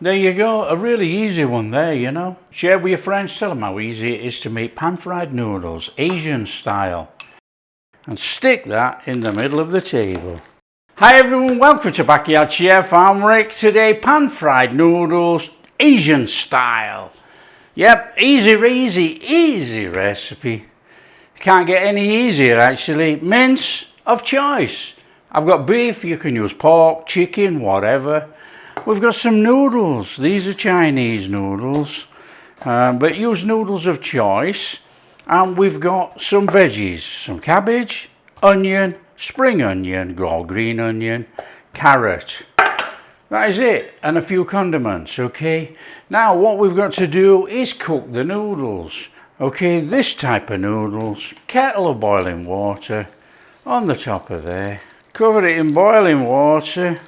There you go, a really easy one there, you know. Share with your friends, tell them how easy it is to make pan-fried noodles, Asian style. And stick that in the middle of the table. Hi everyone, welcome to Backyard Chef. I'm Rick. Today, pan-fried noodles, Asian style. Yep, easy recipe. Can't get any easier actually. Mince of choice. I've got beef, you can use pork, chicken, whatever. We've got some noodles. These are Chinese noodles, but use noodles of choice. And we've got some veggies, some cabbage, onion, spring onion, or green onion, carrot. That is it, and a few condiments, okay? Now what we've got to do is cook the noodles. Okay, this type of noodles, kettle of boiling water on the top of there. Cover it in boiling water.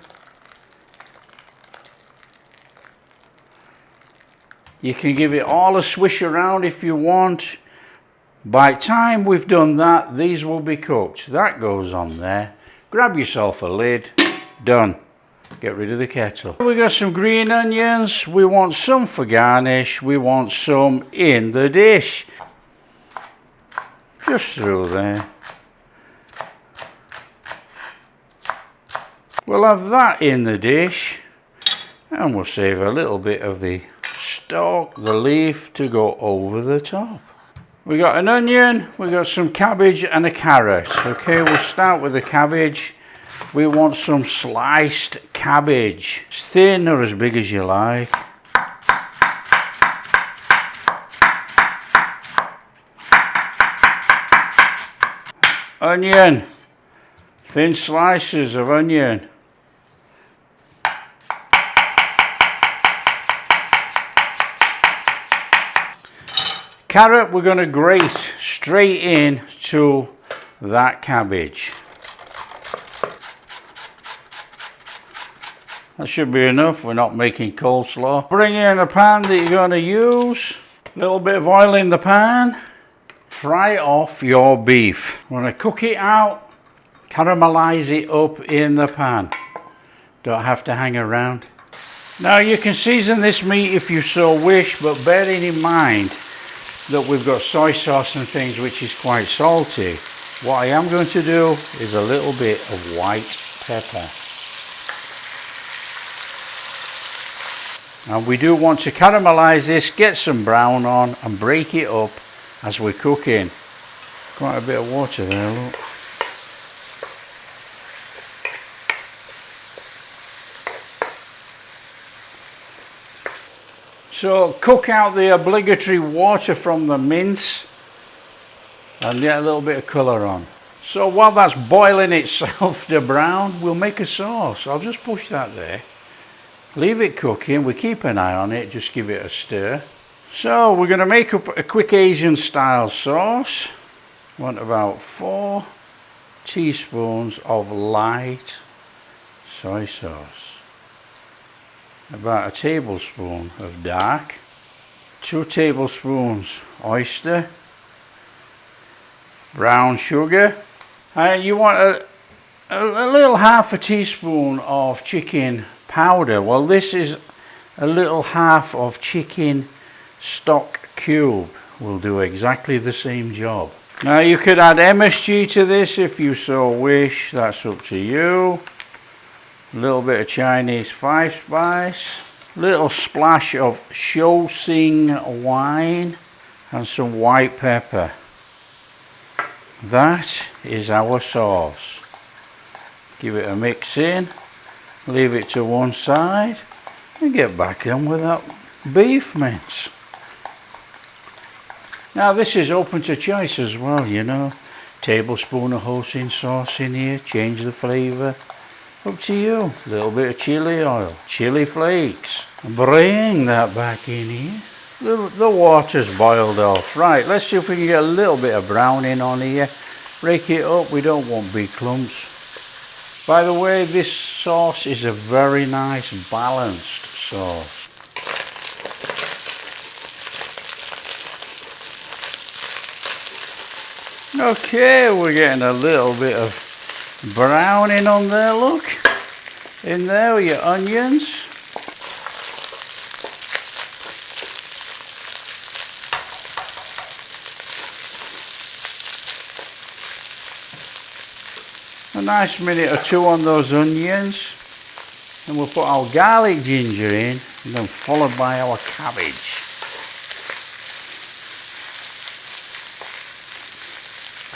You can give it all a swish around if you want. By the time we've done that, these will be cooked. That goes on there. Grab yourself a lid. Done. Get rid of the kettle. We got some green onions. We want some for garnish. We want some in the dish. Just through there. We'll have that in the dish. And we'll save a little bit of the stalk, the leaf, to go over the top. We got an onion, we got some cabbage and a carrot. Okay, we'll start with the cabbage. We want some sliced cabbage, as thin or as big as you like. Onion, thin slices of onion. Carrot we're going to grate straight in to that cabbage. That should be enough, we're not making coleslaw. Bring in a pan that you're going to use. A little bit of oil in the pan. Fry off your beef. Want to cook it out, caramelize it up in the pan. Don't have to hang around. Now you can season this meat if you so wish, but bearing in mind that we've got soy sauce and things which is quite salty, what I am going to do is a little bit of white pepper. And we do want to caramelize this, get some brown on and break it up as we're cooking. Quite a bit of water there, look. So cook out the obligatory water from the mince and get a little bit of colour on. So while that's boiling itself to brown, we'll make a sauce. I'll just push that there. Leave it cooking, we keep an eye on it, just give it a stir. So we're going to make up a quick Asian style sauce. Want about 4 teaspoons of light soy sauce. About a tablespoon of dark, 2 tablespoons oyster, brown sugar, and you want a little half a teaspoon of chicken powder. Well, this is a little half of chicken stock cube. Will do exactly the same job. Now you could add MSG to this if you so wish, that's up to you. A little bit of Chinese 5 spice, little splash of Shousing wine and some white pepper. That is our sauce. Give it a mix in, leave it to one side and get back in with that beef mince. Now this is open to choice as well, you know. Tablespoon of hoisin sauce in here, change the flavour. Up to you. A little bit of chili oil, chili flakes. Bring that back in here. The water's boiled off. Right, let's see if we can get a little bit of browning on here. Break it up, we don't want big clumps. By the way, this sauce is a very nice balanced sauce. Okay, we're getting a little bit of browning on there, look. In there with your onions. nice minute or two on those onions. And we'll put our garlic ginger in, and then followed by our cabbage.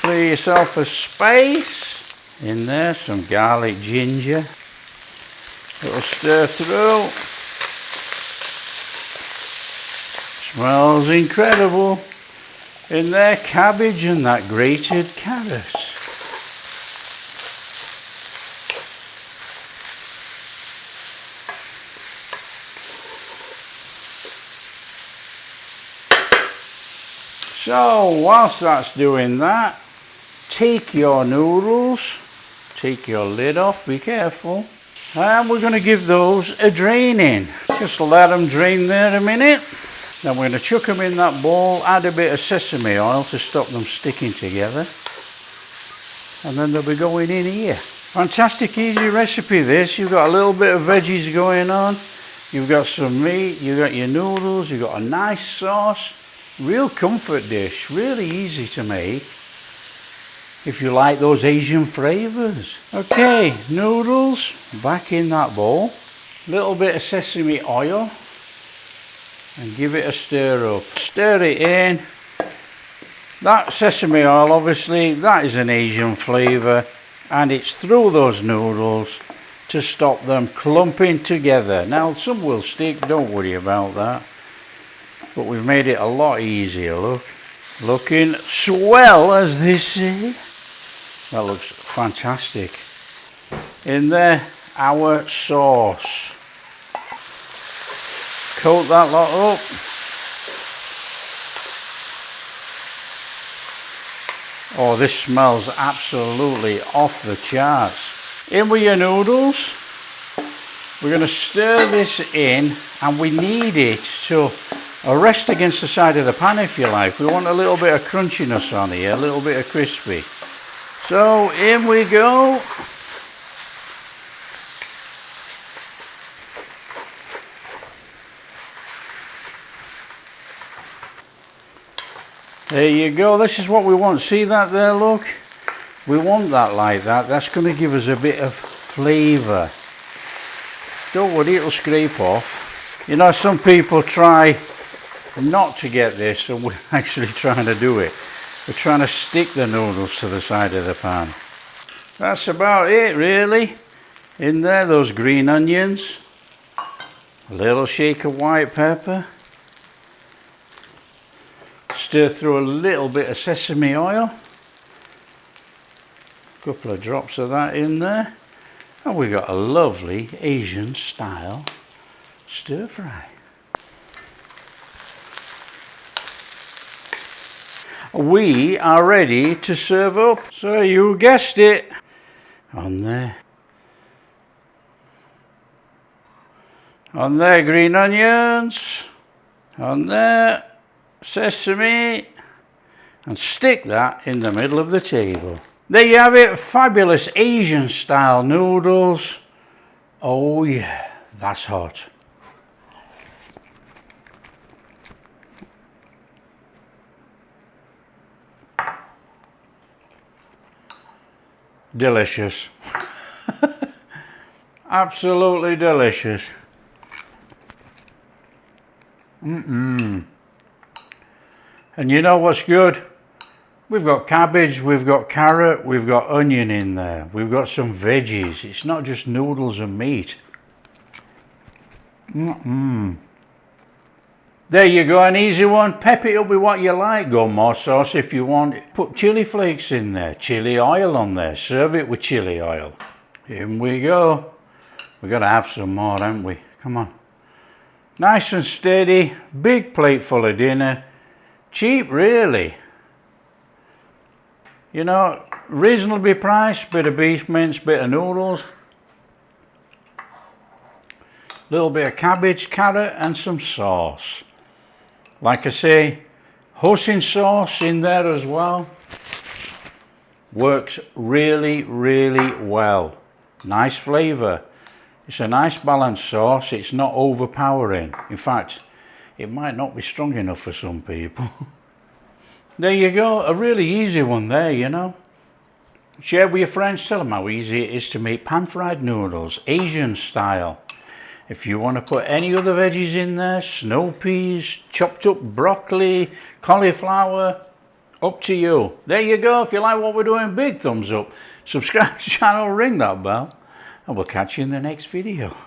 Clear yourself a space. In there, some garlic ginger. Little stir through. Smells incredible. In there, cabbage and that grated carrots. So whilst that's doing that, take your noodles, take your lid off, be careful, and we're going to give those a draining. Just let them drain there a minute. Then we're going to chuck them in that bowl, add a bit of sesame oil to stop them sticking together, and then they'll be going in here. Fantastic easy recipe this. You've got a little bit of veggies going on, you've got some meat, you've got your noodles, you've got a nice sauce. Real comfort dish, really easy to make if you like those Asian flavours. Okay, noodles back in that bowl, little bit of sesame oil, and give it a stir up. Stir it in. That sesame oil, obviously, that is an Asian flavour, and it's through those noodles to stop them clumping together. Now, some will stick, don't worry about that. But we've made it a lot easier, look. Looking swell, as they say. That looks fantastic. In there, our sauce. Coat that lot up. Oh, this smells absolutely off the charts. In with your noodles. We're going to stir this in, and we need it to rest against the side of the pan, if you like. We want a little bit of crunchiness on here, a little bit of crispy. So in we go. There you go. This is what we want. See that there, look? We want that like that. That's going to give us a bit of flavour. Don't worry, it'll scrape off. You know, some people try not to get this, and we're actually trying to do it. We're trying to stick the noodles to the side of the pan. That's about it, really. In there, those green onions, a little shake of white pepper, stir through a little bit of sesame oil, a couple of drops of that in there, and we've got a lovely Asian style stir fry. We are ready to serve up. So you guessed it. On there. On there, green onions. On there, sesame. And stick that in the middle of the table. There you have it, fabulous Asian style noodles. Oh yeah, that's hot. Delicious. Absolutely delicious. And you know what's good? We've got cabbage, we've got carrot, we've got onion in there. We've got some veggies. It's not just noodles and meat. There you go, an easy one. Pep it up with what you like. Go more sauce if you want. Put chili flakes in there, chili oil on there. Serve it with chili oil. In we go. We've got to have some more, haven't we? Come on. Nice and steady. Big plate full of dinner. Cheap, really. You know, reasonably priced. Bit of beef mince, bit of noodles. Little bit of cabbage, carrot, and some sauce. Like I say, hoisin sauce in there as well. Works really, really well. Nice flavour. It's a nice balanced sauce. It's not overpowering. In fact, it might not be strong enough for some people. There you go. A really easy one there, you know. Share with your friends, tell them how easy it is to make pan-fried noodles, Asian style. If you want to put any other veggies in there, snow peas, chopped up broccoli, cauliflower, up to you. There you go. If you like what we're doing, big thumbs up. Subscribe to the channel, ring that bell, and we'll catch you in the next video.